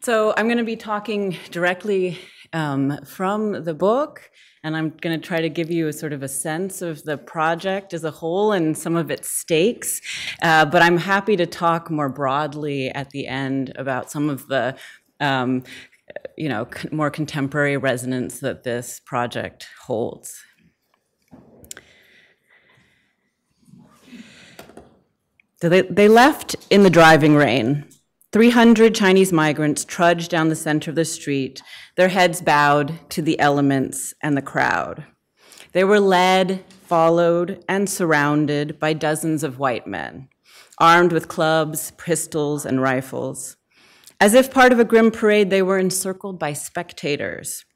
So I'm going to be talking directly from the book, and I'm going to try to give you a sort of a sense of the project as a whole and some of its stakes. But I'm happy to talk more broadly at the end about some of the more contemporary resonance that this project holds. So they left in the driving rain. 300 Chinese migrants trudged down the center of the street, their heads bowed to the elements and the crowd. They were led, followed, and surrounded by dozens of white men, armed with clubs, pistols, and rifles. As if part of a grim parade, they were encircled by spectators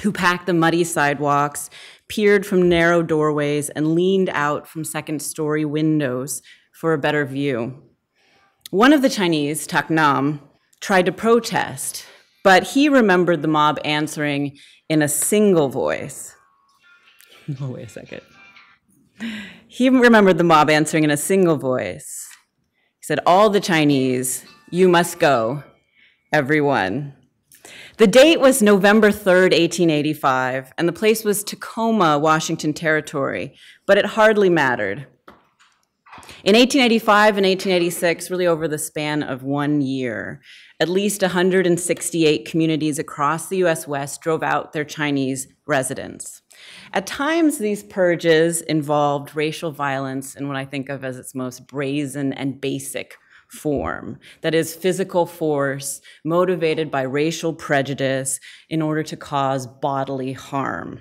who packed the muddy sidewalks, peered from narrow doorways, and leaned out from second-story windows for a better view. One of the Chinese, Tak Nam, tried to protest, but he remembered the mob answering in a single voice. Oh, wait a second. He remembered the mob answering in a single voice. He said, "All the Chinese, you must go, everyone." The date was November 3rd, 1885, and the place was Tacoma, Washington Territory, but it hardly mattered. In 1885 and 1886, really over the span of 1 year, at least 168 communities across the US West drove out their Chinese residents. At times, these purges involved racial violence in what I think of as its most brazen and basic form, that is, physical force motivated by racial prejudice in order to cause bodily harm.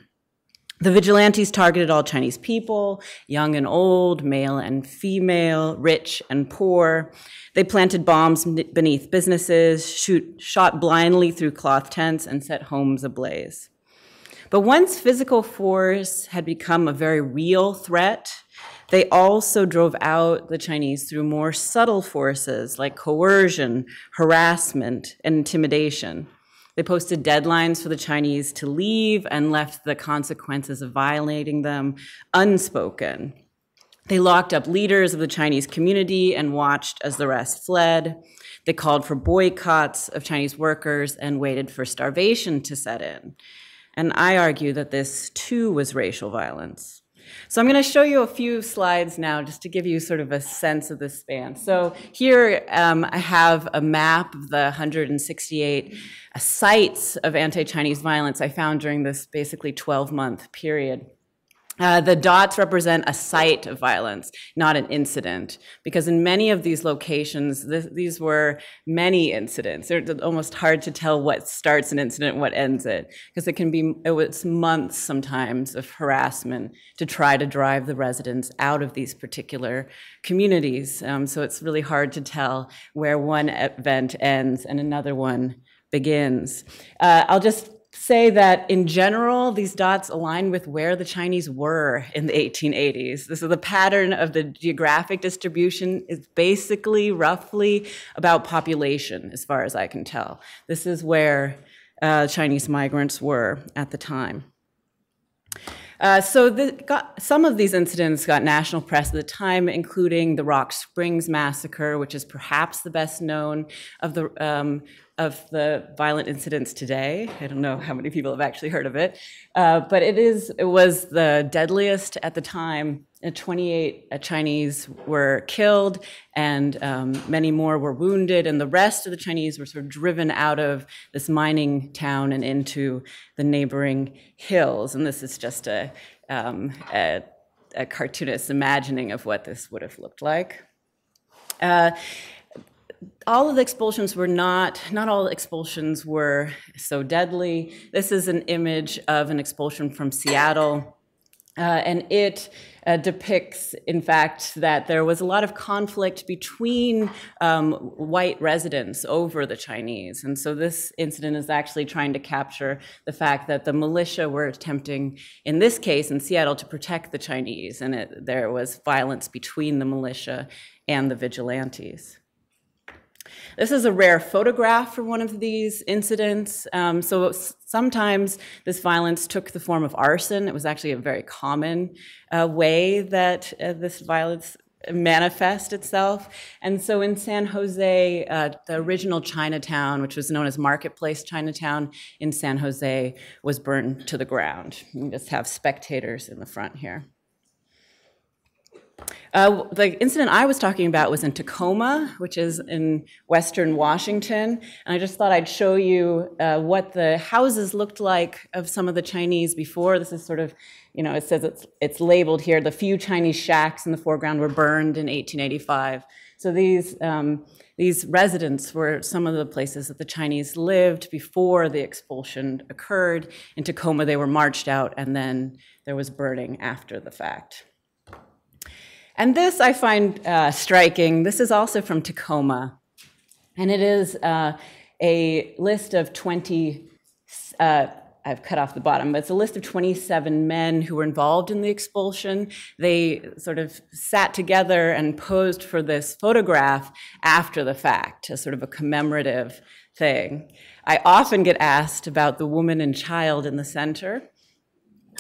The vigilantes targeted all Chinese people, young and old, male and female, rich and poor. They planted bombs beneath businesses, shot blindly through cloth tents, and set homes ablaze. But once physical force had become a very real threat, they also drove out the Chinese through more subtle forces like coercion, harassment, and intimidation. They posted deadlines for the Chinese to leave and left the consequences of violating them unspoken. They locked up leaders of the Chinese community and watched as the rest fled. They called for boycotts of Chinese workers and waited for starvation to set in. And I argue that this too was racial violence. So I'm going to show you a few slides now just to give you sort of a sense of the span. So here I have a map of the 168 sites of anti-Chinese violence I found during this basically 12-month period. The dots represent a site of violence, not an incident, because in many of these locations, these were many incidents. It's almost hard to tell what starts an incident and what ends it, because it was months sometimes of harassment to try to drive the residents out of these particular communities. So it's really hard to tell where one event ends and another one begins. I'll just say that in general, these dots align with where the Chinese were in the 1880s. This is the pattern of the geographic distribution is basically roughly about population, as far as I can tell. This is where Chinese migrants were at the time. Some of these incidents got national press at the time, including the Rock Springs massacre, which is perhaps the best known of the violent incidents today. I don't know how many people have actually heard of it, but it was the deadliest at the time. 28 Chinese were killed, and many more were wounded, and the rest of the Chinese were sort of driven out of this mining town and into the neighboring hills. And this is just a cartoonist's imagining of what this would have looked like. All of the expulsions were not all expulsions were so deadly. This is an image of an expulsion from Seattle, and it depicts, in fact, that there was a lot of conflict between white residents over the Chinese. And so this incident is actually trying to capture the fact that the militia were attempting, in this case, in Seattle, to protect the Chinese, and there was violence between the militia and the vigilantes. This is a rare photograph for one of these incidents. So sometimes this violence took the form of arson. It was actually a very common way that this violence manifest itself. And so in San Jose, the original Chinatown, which was known as Marketplace Chinatown in San Jose, was burned to the ground. We just have spectators in the front here. The incident I was talking about was in Tacoma, which is in western Washington. And I just thought I'd show you what the houses looked like of some of the Chinese before. This is sort of, you know, it says it's labeled here. The few Chinese shacks in the foreground were burned in 1885. So these residents were some of the places that the Chinese lived before the expulsion occurred. In Tacoma, they were marched out, and then there was burning after the fact. And this I find striking. This is also from Tacoma, and it is a list of 20, I've cut off the bottom, but it's a list of 27 men who were involved in the expulsion. They sort of sat together and posed for this photograph after the fact, as sort of a commemorative thing. I often get asked about the woman and child in the center.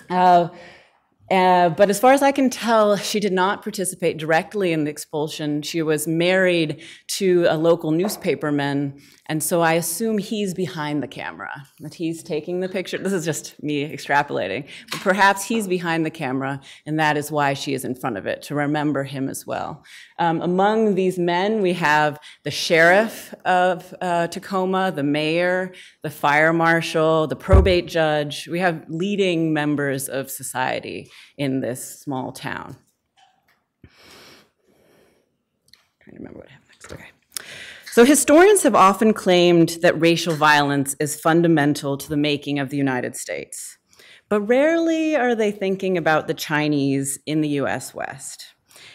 But as far as I can tell, she did not participate directly in the expulsion. She was married to a local newspaperman, and so I assume he's behind the camera, that he's taking the picture. This is just me extrapolating, but perhaps he's behind the camera, and that is why she is in front of it, to remember him as well. Among these men, we have the sheriff of Tacoma, the mayor, the fire marshal, the probate judge. We have leading members of society in this small town. I'm trying to remember what happened next. Okay. So historians have often claimed that racial violence is fundamental to the making of the United States, but rarely are they thinking about the Chinese in the US West.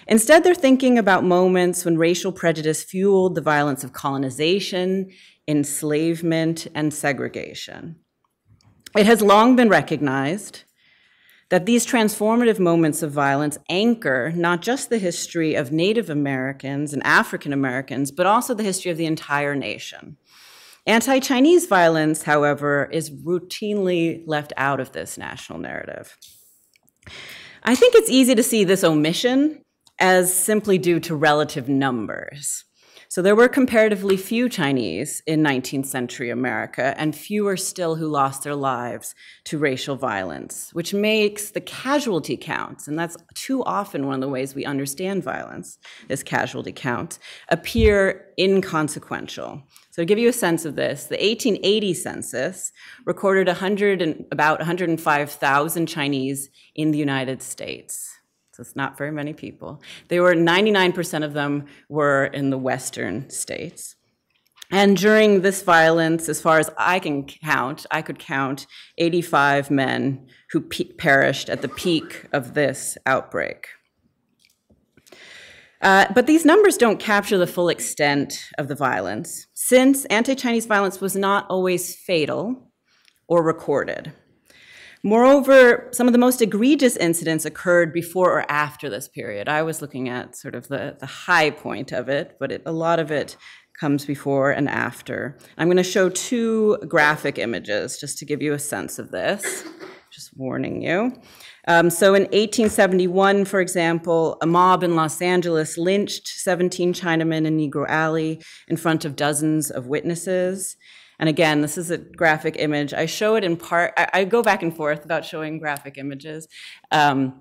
Instead, they're thinking about moments when racial prejudice fueled the violence of colonization, enslavement, and segregation. It has long been recognized that these transformative moments of violence anchor not just the history of Native Americans and African Americans, but also the history of the entire nation. Anti-Chinese violence, however, is routinely left out of this national narrative. I think it's easy to see this omission as simply due to relative numbers. So there were comparatively few Chinese in 19th century America, and fewer still who lost their lives to racial violence, which makes the casualty counts, and that's too often one of the ways we understand violence, this casualty count, appear inconsequential. So to give you a sense of this, the 1880 census recorded about 105,000 Chinese in the United States. So it's not very many people. 99% of them were in the western states. And during this violence, as far as I could count 85 men who perished at the peak of this outbreak. But these numbers don't capture the full extent of the violence, since anti-Chinese violence was not always fatal or recorded. Moreover, some of the most egregious incidents occurred before or after this period. I was looking at sort of the high point of it, but a lot of it comes before and after. I'm going to show two graphic images just to give you a sense of this, just warning you. So in 1871, for example, a mob in Los Angeles lynched 17 Chinamen in Negro Alley in front of dozens of witnesses. And again, this is a graphic image. I show it in part, I go back and forth about showing graphic images. But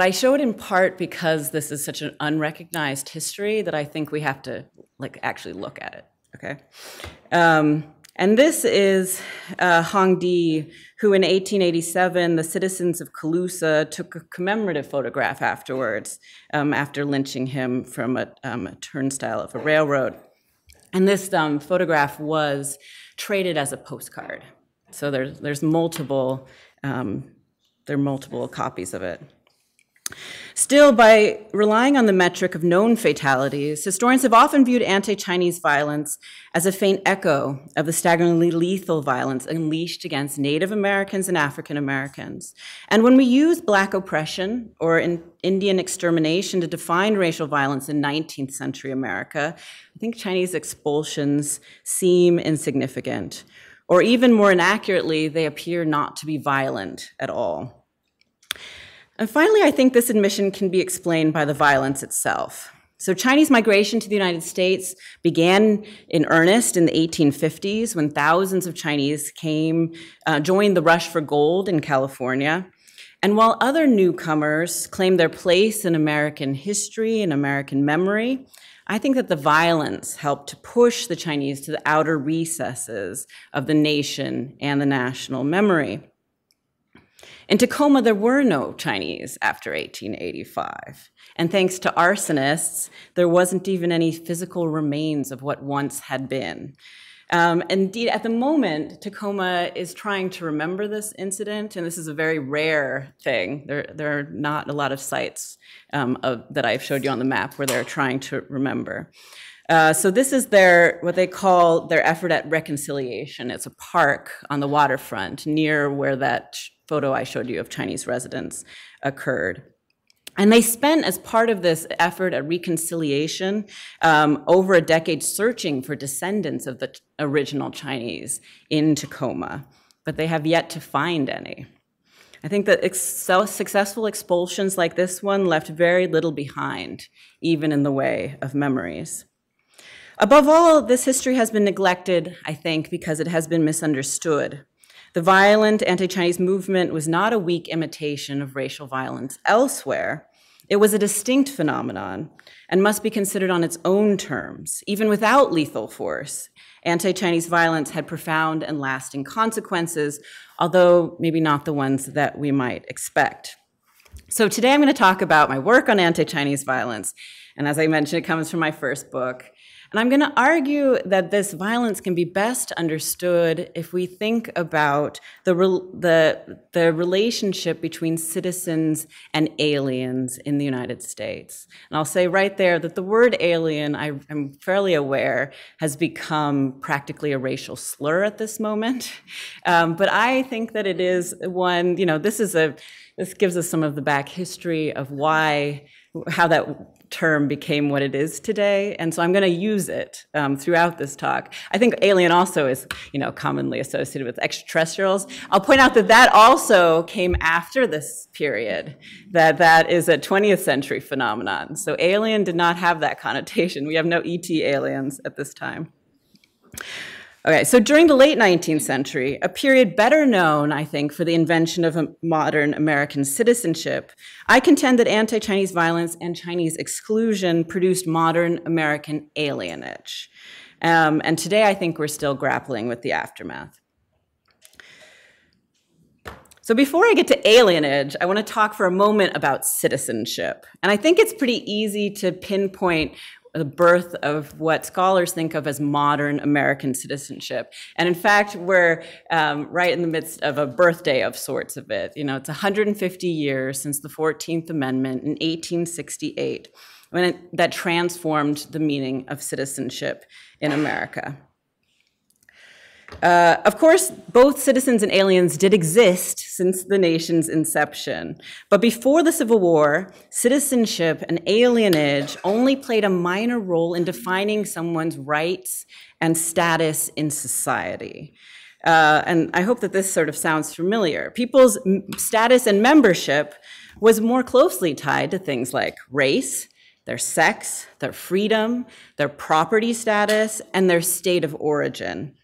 I show it in part because this is such an unrecognized history that I think we have to actually look at it, okay? And this is Hong Di, who in 1887, the citizens of Colusa took a commemorative photograph afterwards, after lynching him from a turnstile of a railroad. And this photograph was traded as a postcard. So there's multiple, there are multiple copies of it. Still, by relying on the metric of known fatalities, historians have often viewed anti-Chinese violence as a faint echo of the staggeringly lethal violence unleashed against Native Americans and African Americans. And when we use Black oppression or Indian extermination to define racial violence in 19th century America, I think Chinese expulsions seem insignificant, or even more inaccurately, they appear not to be violent at all. And finally, I think this admission can be explained by the violence itself. So Chinese migration to the United States began in earnest in the 1850s when thousands of Chinese joined the rush for gold in California. And while other newcomers claimed their place in American history and American memory, I think that the violence helped to push the Chinese to the outer recesses of the nation and the national memory. In Tacoma, there were no Chinese after 1885. And thanks to arsonists, there wasn't even any physical remains of what once had been. Indeed, at the moment, Tacoma is trying to remember this incident, and this is a very rare thing. There are not a lot of sites that I've showed you on the map where they're trying to remember. So this is what they call their effort at reconciliation. It's a park on the waterfront near where that photo I showed you of Chinese residents occurred. And they spent, as part of this effort at reconciliation, over a decade searching for descendants of the original Chinese in Tacoma, but they have yet to find any. I think that successful expulsions like this one left very little behind, even in the way of memories. Above all, this history has been neglected, I think, because it has been misunderstood. The violent anti-Chinese movement was not a weak imitation of racial violence elsewhere. It was a distinct phenomenon and must be considered on its own terms. Even without lethal force, anti-Chinese violence had profound and lasting consequences, although maybe not the ones that we might expect. So today I'm going to talk about my work on anti-Chinese violence. And as I mentioned, it comes from my first book. And I'm going to argue that this violence can be best understood if we think about the relationship between citizens and aliens in the United States. And I'll say right there that the word alien, I'm fairly aware, has become practically a racial slur at this moment. But I think that it is one, this gives us some of the back history of how that term became what it is today, and so I'm going to use it throughout this talk. I think alien also is, commonly associated with extraterrestrials. I'll point out that also came after this period, that is a 20th century phenomenon. So alien did not have that connotation. We have no ET aliens at this time. Okay, so during the late 19th century, a period better known, I think, for the invention of a modern American citizenship, I contend that anti-Chinese violence and Chinese exclusion produced modern American alienage. And today, I think we're still grappling with the aftermath. So before I get to alienage, I want to talk for a moment about citizenship. And I think it's pretty easy to pinpoint the birth of what scholars think of as modern American citizenship. And in fact, we're right in the midst of a birthday of sorts of it. It's 150 years since the 14th Amendment in 1868, that transformed the meaning of citizenship in America. Of course, both citizens and aliens did exist since the nation's inception. But before the Civil War, citizenship and alienage only played a minor role in defining someone's rights and status in society. And I hope that this sort of sounds familiar. People's status and membership was more closely tied to things like race, their sex, their freedom, their property status, and their state of origin.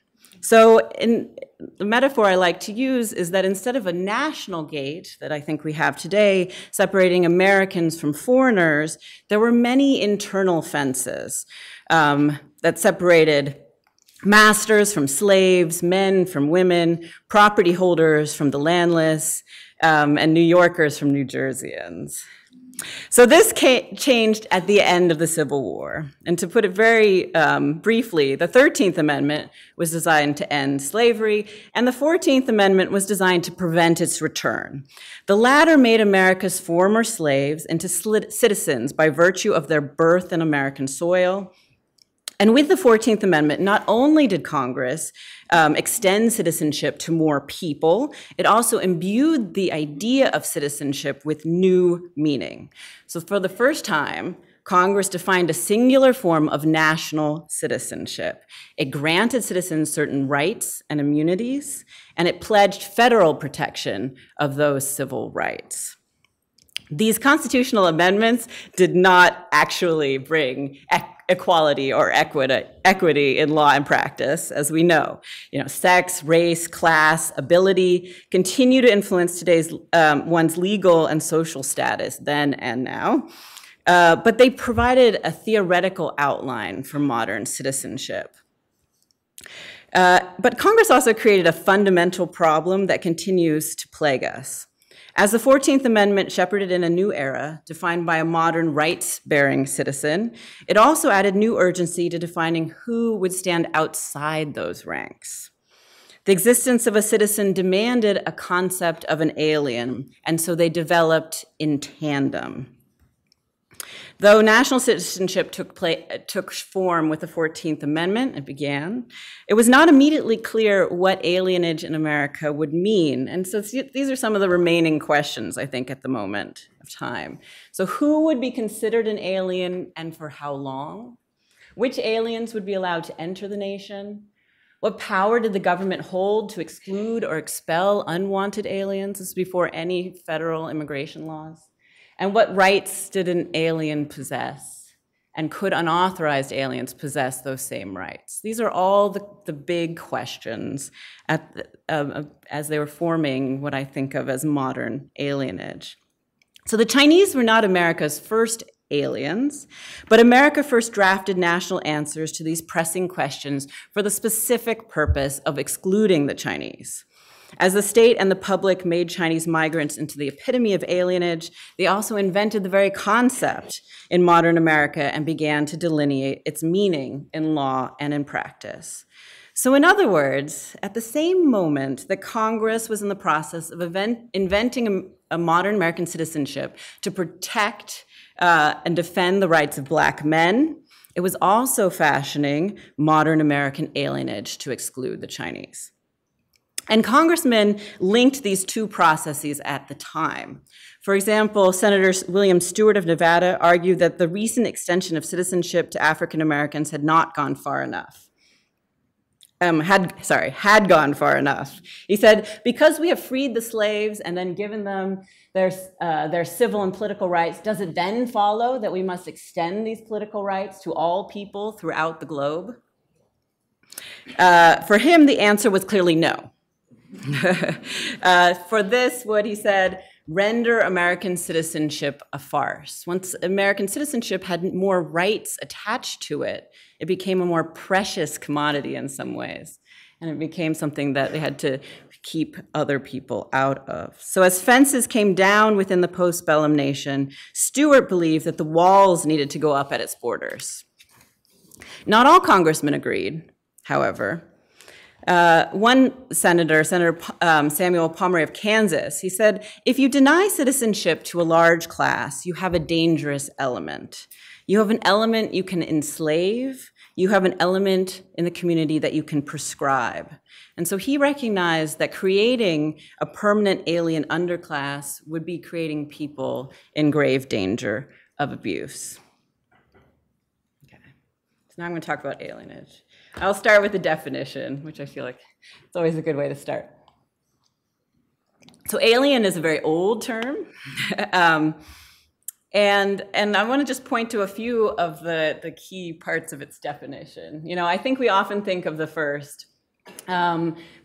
So the metaphor I like to use is that instead of a national gate that I think we have today, separating Americans from foreigners, there were many internal fences that separated masters from slaves, men from women, property holders from the landless, and New Yorkers from New Jerseyans. So this changed at the end of the Civil War. And to put it very briefly, the 13th Amendment was designed to end slavery, and the 14th Amendment was designed to prevent its return. The latter made America's former slaves into citizens by virtue of their birth in American soil. And with the 14th Amendment, not only did Congress extend citizenship to more people, it also imbued the idea of citizenship with new meaning. So for the first time, Congress defined a singular form of national citizenship. It granted citizens certain rights and immunities, and it pledged federal protection of those civil rights. These constitutional amendments did not actually bring equality or equity in law and practice, as we know. Sex, race, class, ability continue to influence today's one's legal and social status then and now. But they provided a theoretical outline for modern citizenship. But Congress also created a fundamental problem that continues to plague us. As the 14th Amendment shepherded in a new era defined by a modern rights-bearing citizen, it also added new urgency to defining who would stand outside those ranks. The existence of a citizen demanded a concept of an alien, and so they developed in tandem. Though national citizenship took form with the 14th Amendment, it was not immediately clear what alienage in America would mean. And so these are some of the remaining questions, I think, at the moment of time. So who would be considered an alien and for how long? Which aliens would be allowed to enter the nation? What power did the government hold to exclude or expel unwanted aliens? This is before any federal immigration laws. And what rights did an alien possess? And could unauthorized aliens possess those same rights? These are all the big questions as they were forming what I think of as modern alienage. So the Chinese were not America's first aliens, but America first drafted national answers to these pressing questions for the specific purpose of excluding the Chinese. As the state and the public made Chinese migrants into the epitome of alienage, they also invented the very concept in modern America and began to delineate its meaning in law and in practice. So in other words, at the same moment that Congress was in the process of inventing a modern American citizenship to protect and defend the rights of Black men, it was also fashioning modern American alienage to exclude the Chinese. And congressmen linked these two processes at the time. For example, Senator William Stewart of Nevada argued that the recent extension of citizenship to African Americans had not gone far enough. Had gone far enough. He said, because we have freed the slaves and then given them their civil and political rights, does it then follow that we must extend these political rights to all people throughout the globe? For him, the answer was clearly no. For this, what he said, render American citizenship a farce. Once American citizenship had more rights attached to it, it became a more precious commodity in some ways. And it became something that they had to keep other people out of. So as fences came down within the postbellum nation, Stewart believed that the walls needed to go up at its borders. Not all congressmen agreed, however. One senator, Senator Samuel Pommery of Kansas, he said, if you deny citizenship to a large class, you have a dangerous element. You have an element you can enslave. You have an element in the community that you can prescribe. And so he recognized that creating a permanent alien underclass would be creating people in grave danger of abuse. Okay. So now I'm going to talk about alienage. I'll start with the definition, which I feel like it's always a good way to start. So alien is a very old term. And I want to just point to a few of the key parts of its definition. I think we often think of the first,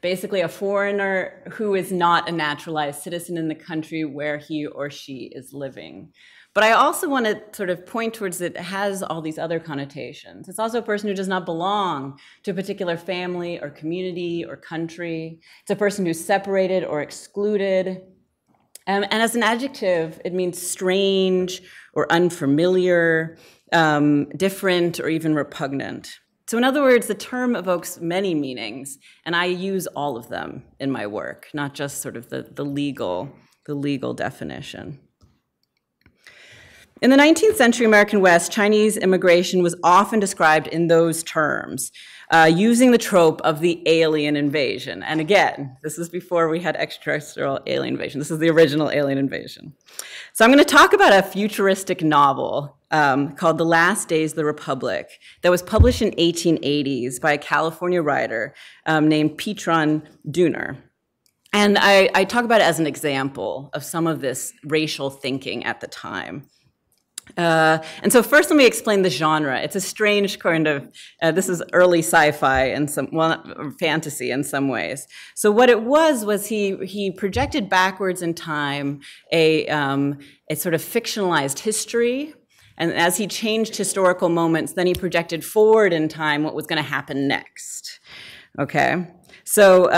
basically a foreigner who is not a naturalized citizen in the country where he or she is living. But I also want to sort of point towards it has all these other connotations. It's also a person who does not belong to a particular family or community or country. It's a person who's separated or excluded. And as an adjective, it means strange or unfamiliar, different, or even repugnant. So in other words, the term evokes many meanings, and I use all of them in my work, not just sort of the legal definition. In the 19th century American West, Chinese immigration was often described in those terms, using the trope of the alien invasion. And again, this is before we had extraterrestrial alien invasion. This is the original alien invasion. So I'm going to talk about a futuristic novel called The Last Days of the Republic that was published in 1880s by a California writer named Petron Duner. And I talk about it as an example of some of this racial thinking at the time. And so first let me explain the genre. It's a strange kind of, this is early sci-fi and fantasy in some ways. So what it was he projected backwards in time a sort of fictionalized history. And as he changed historical moments, then he projected forward in time what was going to happen next. Okay, so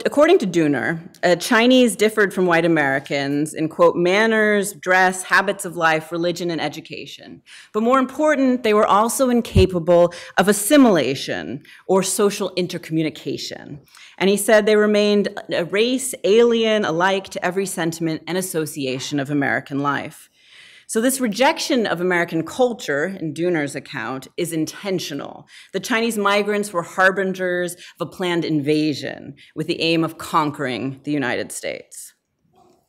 according to Dooner, Chinese differed from white Americans in, quote, manners, dress, habits of life, religion, and education. But more important, they were also incapable of assimilation or social intercommunication. And he said they remained a race alien alike to every sentiment and association of American life. So this rejection of American culture, in Dooner's account, is intentional. The Chinese migrants were harbingers of a planned invasion with the aim of conquering the United States.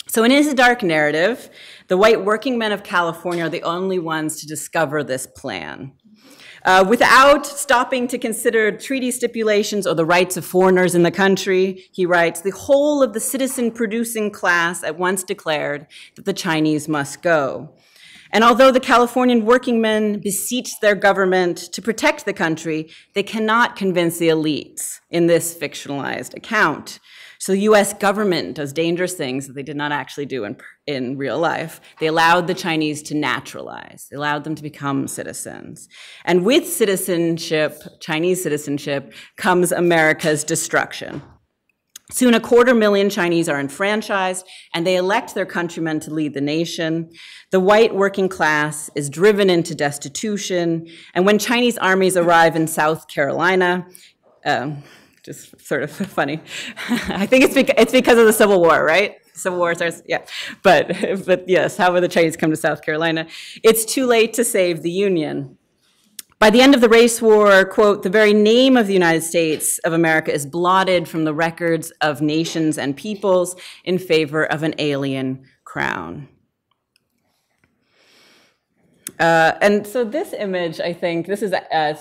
So in his dark narrative, the white working men of California are the only ones to discover this plan. Without stopping to consider treaty stipulations or the rights of foreigners in the country, he writes, the whole of the citizen-producing class at once declared that the Chinese must go. And although the Californian working men beseeched their government to protect the country, they cannot convince the elites in this fictionalized account. So the US government does dangerous things that they did not actually do in real life. They allowed the Chinese to naturalize. They allowed them to become citizens. And with citizenship, Chinese citizenship, comes America's destruction. Soon 250,000 Chinese are enfranchised, and they elect their countrymen to lead the nation. The white working class is driven into destitution, and when Chinese armies arrive in South Carolina, just sort of funny, I think it's because of the Civil War, right? Civil War starts, yeah. But yes, how will the Chinese come to South Carolina? It's too late to save the Union. By the end of the race war, quote, the very name of the United States of America is blotted from the records of nations and peoples in favor of an alien crown. And so this image, I think, this is,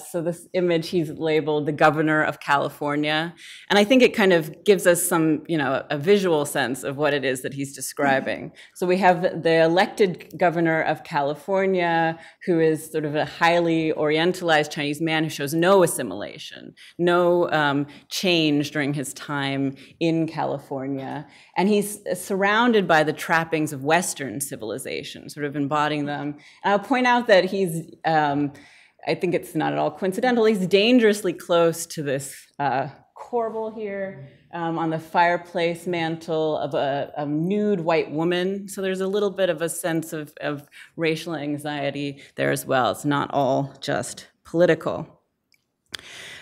so this image he's labeled the governor of California. And I think it kind of gives us some, a visual sense of what it is that he's describing. So we have the elected governor of California, who is sort of a highly orientalized Chinese man who shows no assimilation, no change during his time in California. And he's surrounded by the trappings of Western civilization, sort of embodying them. And I'll point out that he's, I think it's not at all coincidental, he's dangerously close to this corbel here on the fireplace mantle of a nude white woman. So there's a little bit of a sense of racial anxiety there as well. It's not all just political.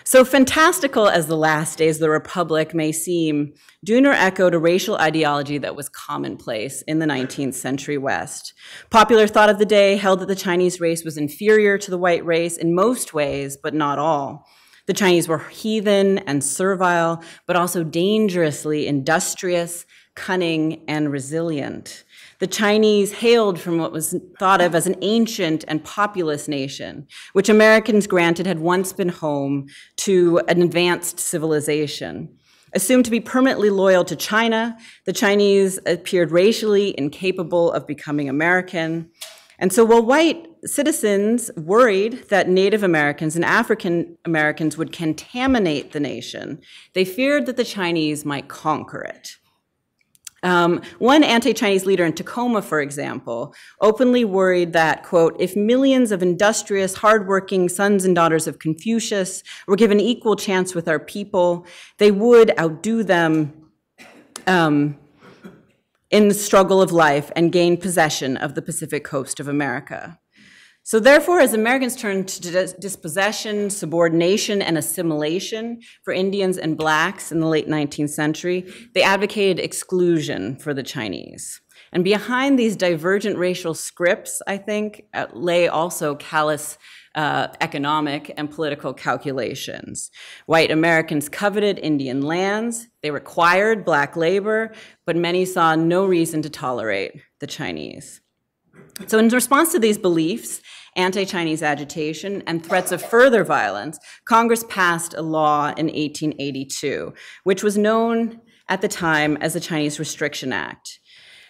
So fantastical as the last days of the Republic may seem, Dooner echoed a racial ideology that was commonplace in the 19th century West. Popular thought of the day held that the Chinese race was inferior to the white race in most ways, but not all. The Chinese were heathen and servile, but also dangerously industrious, cunning, and resilient. The Chinese hailed from what was thought of as an ancient and populous nation, which Americans granted had once been home to an advanced civilization. Assumed to be permanently loyal to China, the Chinese appeared racially incapable of becoming American. And so while white citizens worried that Native Americans and African Americans would contaminate the nation, they feared that the Chinese might conquer it. One anti-Chinese leader in Tacoma, for example, openly worried that, quote, if millions of industrious, hardworking sons and daughters of Confucius were given equal chance with our people, they would outdo them in the struggle of life and gain possession of the Pacific coast of America. So therefore, as Americans turned to dispossession, subordination, and assimilation for Indians and blacks in the late 19th century, they advocated exclusion for the Chinese. And behind these divergent racial scripts, I think, lay also callous economic and political calculations. White Americans coveted Indian lands, they required black labor, but many saw no reason to tolerate the Chinese. So in response to these beliefs, anti-Chinese agitation, and threats of further violence, Congress passed a law in 1882, which was known at the time as the Chinese Restriction Act.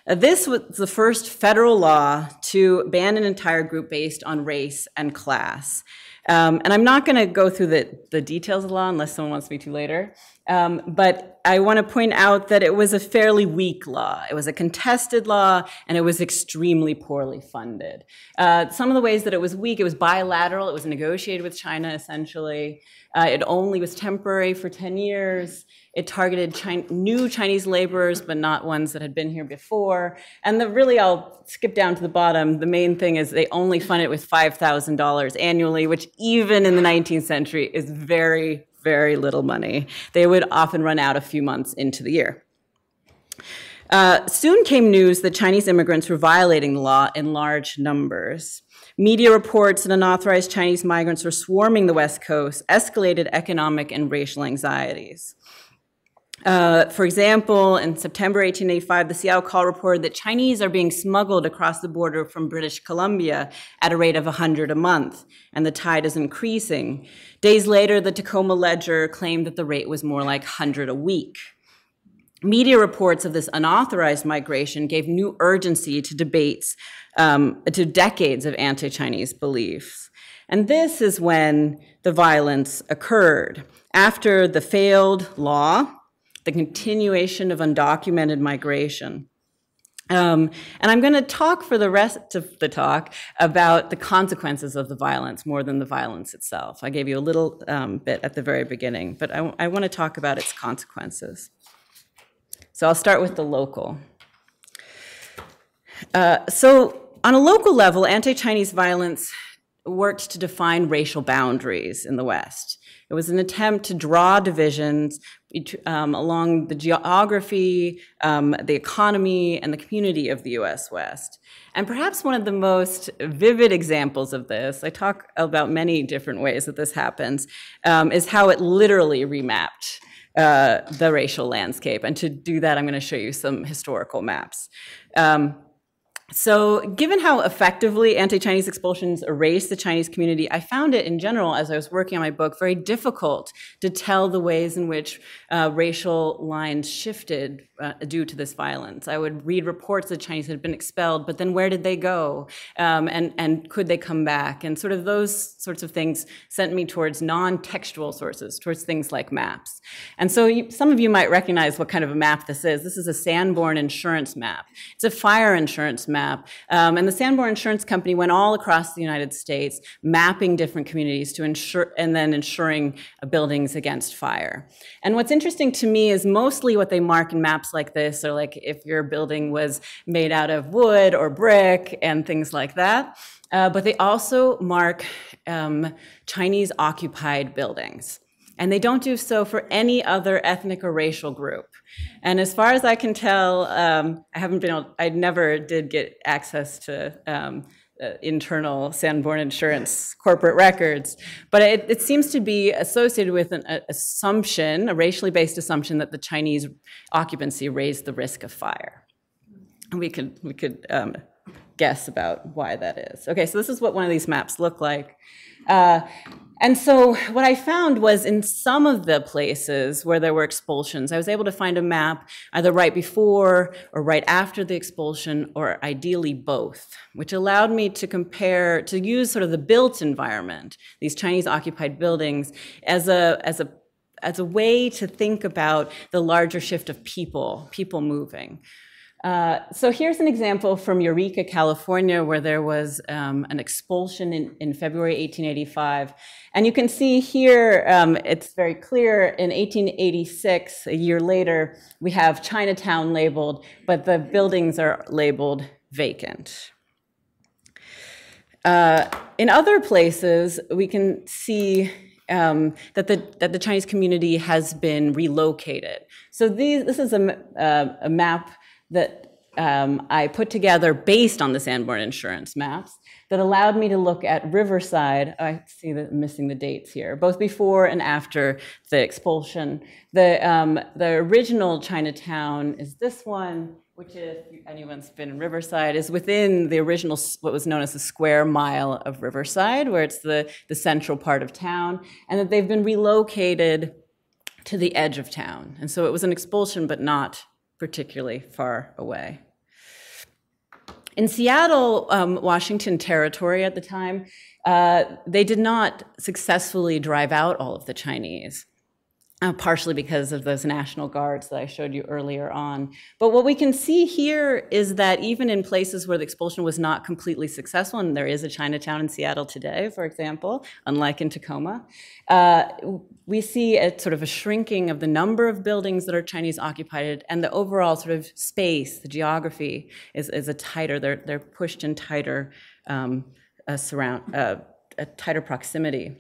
This was the first federal law to ban an entire group based on race and class. And I'm not going to go through the details of the law unless someone wants me to later. But I want to point out that it was a fairly weak law. It was a contested law, and it was extremely poorly funded. Some of the ways that it was weak, it was bilateral. It was negotiated with China, essentially. It only was temporary for 10 years. It targeted new Chinese laborers, but not ones that had been here before. And really, I'll skip down to the bottom. The main thing is they only fund it with $5,000 annually, which even in the 19th century is very, very little money. They would often run out a few months into the year. Soon came news that Chinese immigrants were violating the law in large numbers. Media reports that unauthorized Chinese migrants were swarming the West Coast escalated economic and racial anxieties. For example, in September 1885, the Seattle Call reported that Chinese are being smuggled across the border from British Columbia at a rate of 100 a month, and the tide is increasing. Days later, the Tacoma Ledger claimed that the rate was more like 100 a week. Media reports of this unauthorized migration gave new urgency to debates, to decades of anti-Chinese beliefs. And this is when the violence occurred. After the failed law, the continuation of undocumented migration. And I'm going to talk for the rest of the talk about the consequences of the violence more than the violence itself. I gave you a little bit at the very beginning, but I want to talk about its consequences. So I'll start with the local. So on a local level, anti-Chinese violence worked to define racial boundaries in the West. It was an attempt to draw divisions along the geography, the economy, and the community of the US West. And perhaps one of the most vivid examples of this, I talk about many different ways that this happens, is how it literally remapped the racial landscape. And to do that, I'm going to show you some historical maps. So given how effectively anti-Chinese expulsions erased the Chinese community, I found it in general, as I was working on my book, very difficult to tell the ways in which racial lines shifted due to this violence. I would read reports that Chinese had been expelled, but then where did they go? And could they come back? And sort of those sorts of things sent me towards non-textual sources, towards things like maps. And so some of you might recognize what kind of a map this is. This is a Sanborn insurance map. It's a fire insurance map. And the Sanborn Insurance Company went all across the United States, mapping different communities to ensure, and then insuring buildings against fire. And what's interesting to me is mostly what they mark in maps like this are like if your building was made out of wood or brick and things like that. But they also mark Chinese occupied buildings. And they don't do so for any other ethnic or racial group. And as far as I can tell, I never did get access to internal Sanborn Insurance corporate records, but it seems to be associated with an assumption, a racially based assumption that the Chinese occupancy raised the risk of fire. And we could guess about why that is. Okay, so this is what one of these maps look like. And so what I found was in some of the places where there were expulsions, I was able to find a map either right before or right after the expulsion, or ideally both, which allowed me to compare, to use sort of the built environment, these Chinese occupied buildings, as a way to think about the larger shift of people moving. So here's an example from Eureka, California, where there was an expulsion in February 1885. And you can see here, it's very clear, in 1886, a year later, we have Chinatown labeled, but the buildings are labeled vacant. In other places, we can see that the Chinese community has been relocated. So this is a map that I put together based on the Sanborn Insurance maps that allowed me to look at Riverside. I see that I'm missing the dates here, both before and after the expulsion. The original Chinatown is this one, which is, if anyone's been in Riverside, is within the original, what was known as the square mile of Riverside, where it's the central part of town, and that they've been relocated to the edge of town. And so it was an expulsion, but not particularly far away. In Seattle, Washington Territory at the time, they did not successfully drive out all of the Chinese, partially because of those National Guards that I showed you earlier on. But what we can see here is that even in places where the expulsion was not completely successful, and there is a Chinatown in Seattle today, for example, unlike in Tacoma, we see a sort of a shrinking of the number of buildings that are Chinese occupied, and the overall sort of space, the geography is a tighter, they're pushed in tighter, a tighter proximity.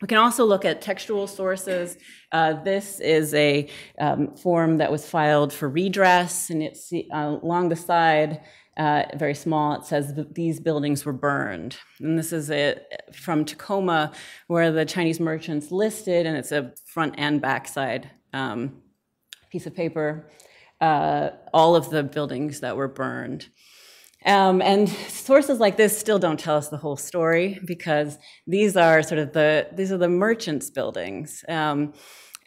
We can also look at textual sources. This is a form that was filed for redress, and it's along the side, very small, it says that these buildings were burned. And this is from Tacoma, where the Chinese merchants listed, and it's a front and back side piece of paper, all of the buildings that were burned. And sources like this still don't tell us the whole story, because these are sort of the merchants' buildings. And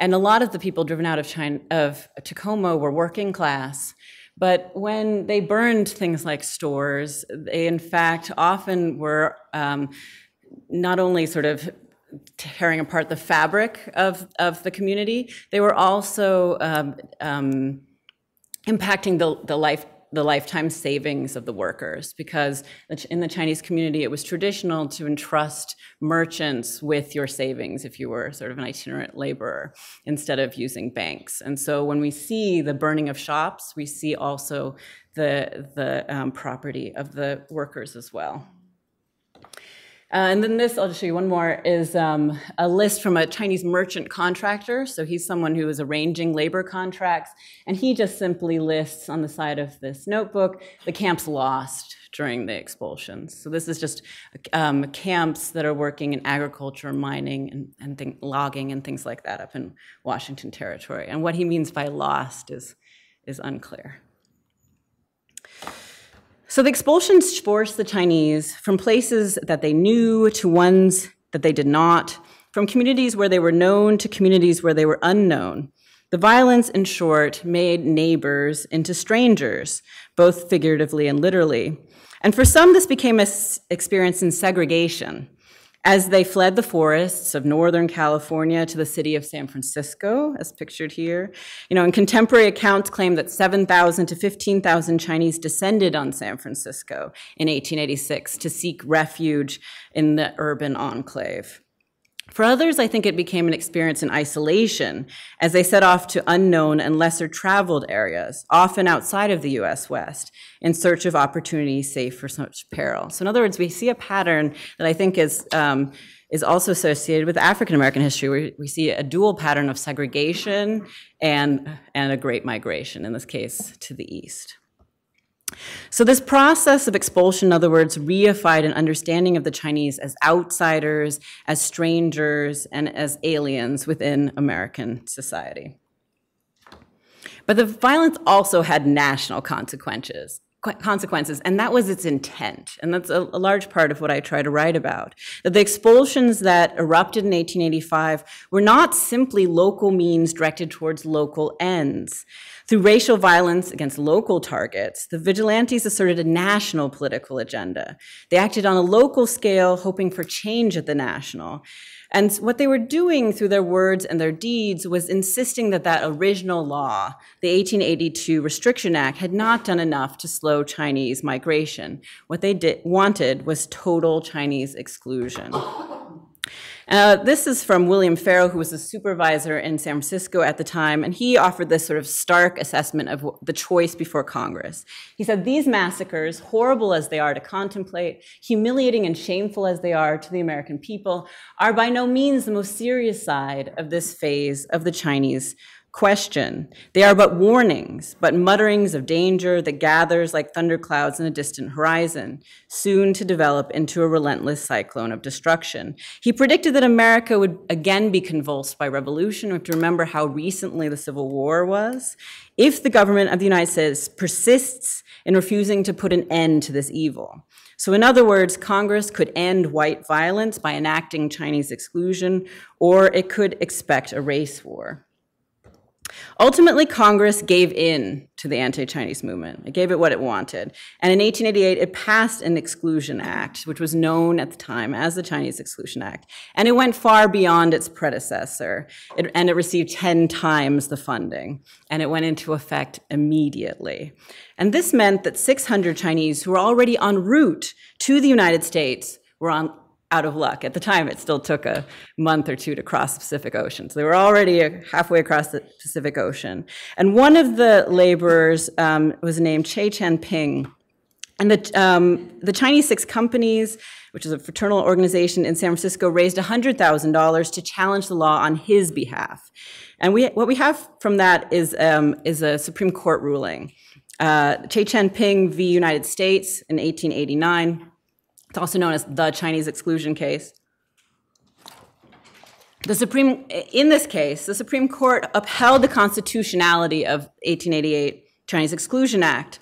a lot of the people driven out of Tacoma were working class. But when they burned things like stores, they in fact often were not only sort of tearing apart the fabric of the community, they were also impacting the lifetime savings of the workers, because in the Chinese community, it was traditional to entrust merchants with your savings if you were sort of an itinerant laborer, instead of using banks. And so when we see the burning of shops, we see also the property of the workers as well. And then this, I'll just show you one more, is a list from a Chinese merchant contractor. So he's someone who is arranging labor contracts, and he just simply lists on the side of this notebook the camps lost during the expulsions. So this is just camps that are working in agriculture, mining, and logging and things like that up in Washington Territory. And what he means by lost is unclear. So the expulsions forced the Chinese from places that they knew to ones that they did not, from communities where they were known to communities where they were unknown. The violence, in short, made neighbors into strangers, both figuratively and literally. And for some, this became an experience in segregation, as they fled the forests of Northern California to the city of San Francisco, as pictured here. And contemporary accounts claim that 7,000 to 15,000 Chinese descended on San Francisco in 1886 to seek refuge in the urban enclave. For others, I think it became an experience in isolation, as they set off to unknown and lesser traveled areas, often outside of the US West, in search of opportunities safe for such peril. So in other words, we see a pattern that I think is also associated with African American history, where we see a dual pattern of segregation and a great migration, in this case, to the east. So this process of expulsion, in other words, reified an understanding of the Chinese as outsiders, as strangers, and as aliens within American society. But the violence also had national consequences, and that was its intent. And that's a large part of what I try to write about. That the expulsions that erupted in 1885 were not simply local means directed towards local ends. Through racial violence against local targets, the vigilantes asserted a national political agenda. They acted on a local scale, hoping for change at the national. And what they were doing through their words and their deeds was insisting that that original law, the 1882 Restriction Act, had not done enough to slow Chinese migration. What they wanted was total Chinese exclusion. This is from William Farrow, who was a supervisor in San Francisco at the time, and he offered this sort of stark assessment of the choice before Congress. He said, "These massacres, horrible as they are to contemplate, humiliating and shameful as they are to the American people, are by no means the most serious side of this phase of the Chinese question. They are but warnings, but mutterings of danger that gathers like thunderclouds in a distant horizon, soon to develop into a relentless cyclone of destruction." He predicted that America would again be convulsed by revolution. We have to remember how recently the Civil War was. If the government of the United States persists in refusing to put an end to this evil. So in other words, Congress could end white violence by enacting Chinese exclusion, or it could expect a race war. Ultimately, Congress gave in to the anti-Chinese movement. It gave it what it wanted. And in 1888, it passed an Exclusion Act, which was known at the time as the Chinese Exclusion Act. And it went far beyond its predecessor. And it received 10 times the funding. And it went into effect immediately. And this meant that 600 Chinese who were already en route to the United States were out of luck. At the time, it still took a month or two to cross the Pacific Ocean. So they were already halfway across the Pacific Ocean. And one of the laborers was named Che Chen-ping. And the Chinese Six Companies, which is a fraternal organization in San Francisco, raised $100,000 to challenge the law on his behalf. And what we have from that is a Supreme Court ruling. Che Chen-ping v. United States in 1889. It's also known as the Chinese exclusion case. In this case, the Supreme Court upheld the constitutionality of 1888 Chinese Exclusion Act.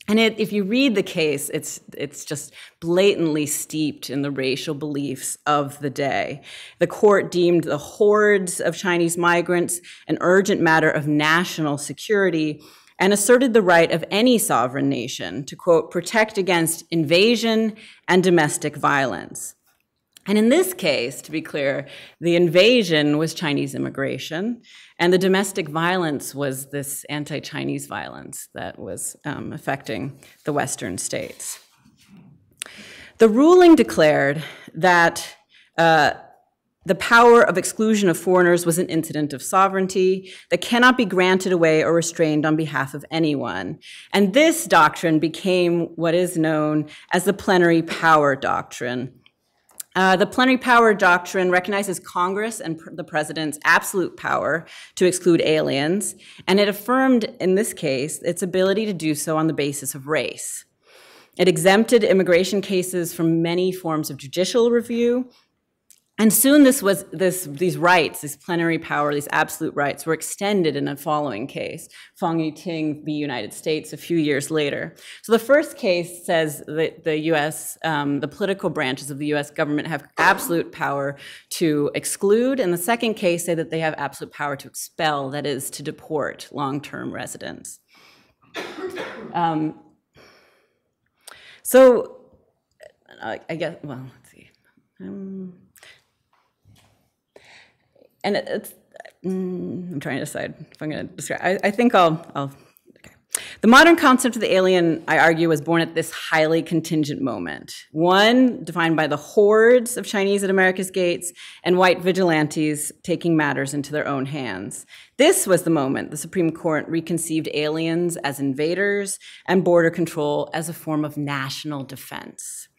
And if you read the case, it's just blatantly steeped in the racial beliefs of the day. The court deemed the hordes of Chinese migrants an urgent matter of national security and asserted the right of any sovereign nation to, quote, protect against invasion and domestic violence. And in this case, to be clear, the invasion was Chinese immigration, and the domestic violence was this anti-Chinese violence that was affecting the Western states. The ruling declared that the power of exclusion of foreigners was an incident of sovereignty that cannot be granted away or restrained on behalf of anyone. And this doctrine became what is known as the plenary power doctrine. The plenary power doctrine recognizes Congress and the president's absolute power to exclude aliens, and it affirmed, in this case, its ability to do so on the basis of race. It exempted immigration cases from many forms of judicial review. And soon these rights, this plenary power, these absolute rights, were extended in a following case, Fong Yu-ting v. United States, a few years later. So the first case says that the U.S., the political branches of the U.S. government have absolute power to exclude, and the second case say that they have absolute power to expel, that is, to deport long-term residents. So I guess, well, let's see. And I'm trying to decide if I'm going to describe. I think I'll okay. The modern concept of the alien, I argue, was born at this highly contingent moment. One defined by the hordes of Chinese at America's gates and white vigilantes taking matters into their own hands. This was the moment the Supreme Court reconceived aliens as invaders and border control as a form of national defense.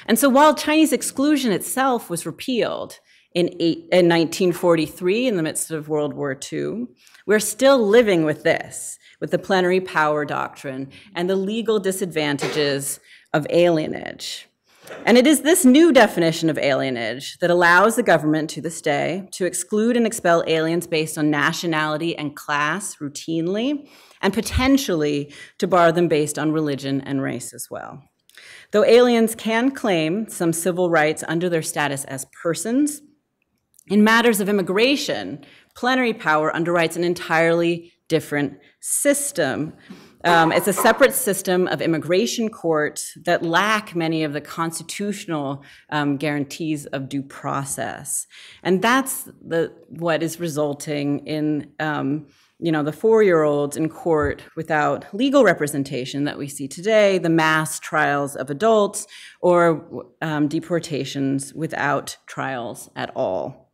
And so while Chinese exclusion itself was repealed in 1943 in the midst of World War II, we're still living with this, with the plenary power doctrine and the legal disadvantages of alienage. And it is this new definition of alienage that allows the government to this day to exclude and expel aliens based on nationality and class routinely, and potentially to bar them based on religion and race as well. Though aliens can claim some civil rights under their status as persons, in matters of immigration, plenary power underwrites an entirely different system. It's a separate system of immigration courts that lack many of the constitutional guarantees of due process. And that's what is resulting in the 4-year-olds in court without legal representation that we see today, the mass trials of adults, or deportations without trials at all.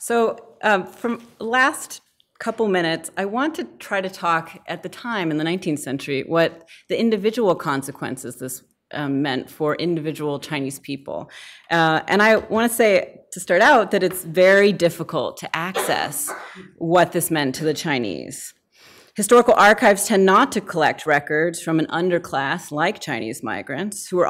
So from the last couple minutes, I want to try to talk at the time in the 19th century what the individual consequences this meant for individual Chinese people. And I want to say, to start out, that it's very difficult to access what this meant to the Chinese. Historical archives tend not to collect records from an underclass like Chinese migrants, who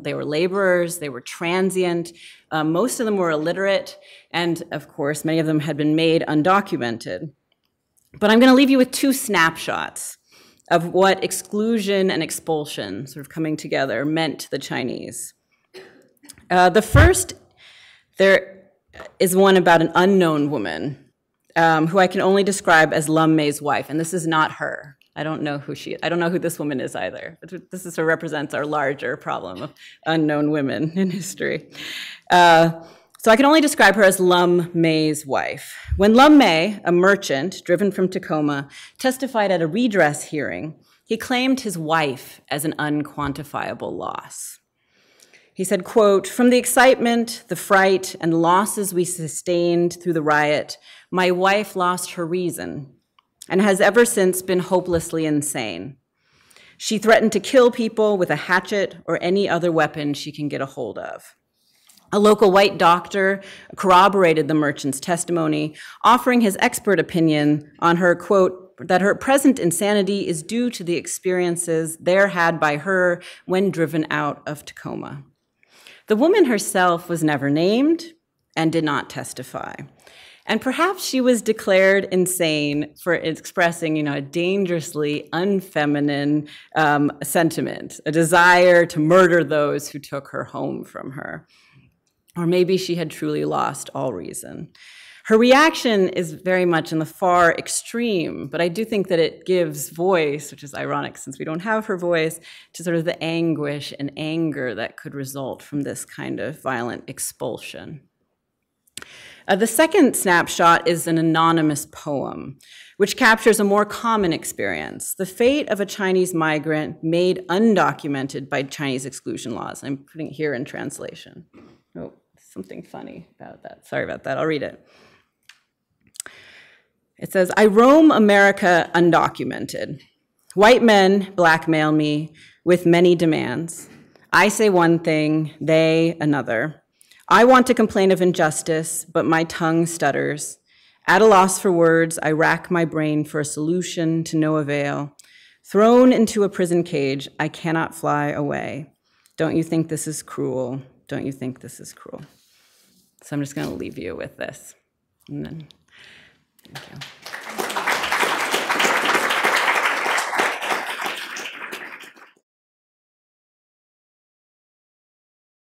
they were laborers, they were transient, most of them were illiterate, and of course, many of them had been made undocumented. But I'm going to leave you with 2 snapshots of what exclusion and expulsion, sort of coming together, meant to the Chinese. The first, is one about an unknown woman who I can only describe as Lum May's wife, and this is not her. I don't know who she is. I don't know who this woman is either. This is, represents our larger problem of unknown women in history. So I can only describe her as Lum May's wife. When Lum May, a merchant driven from Tacoma, testified at a redress hearing, he claimed his wife as an unquantifiable loss. He said, quote, "From the excitement, the fright, and losses we sustained through the riot, my wife lost her reason and has ever since been hopelessly insane. She threatened to kill people with a hatchet or any other weapon she can get a hold of." A local white doctor corroborated the merchant's testimony, offering his expert opinion on her, quote, that her present insanity is due to the experiences there had by her when driven out of Tacoma. The woman herself was never named and did not testify. And perhaps she was declared insane for expressing, a dangerously unfeminine sentiment, a desire to murder those who took her home from her. Or maybe she had truly lost all reason. Her reaction is very much in the far extreme, but I do think that it gives voice, which is ironic since we don't have her voice, to sort of the anguish and anger that could result from this kind of violent expulsion. The second snapshot is an anonymous poem, which captures a more common experience, the fate of a Chinese migrant made undocumented by Chinese exclusion laws. I'm putting it here in translation. Oh, something funny about that. Sorry about that. I'll read it. It says, "I roam America undocumented. White men blackmail me with many demands. I say one thing, they another. I want to complain of injustice, but my tongue stutters. At a loss for words, I rack my brain for a solution to no avail. Thrown into a prison cage, I cannot fly away. Don't you think this is cruel? Don't you think this is cruel?" So I'm just going to leave you with this. And then, thank you.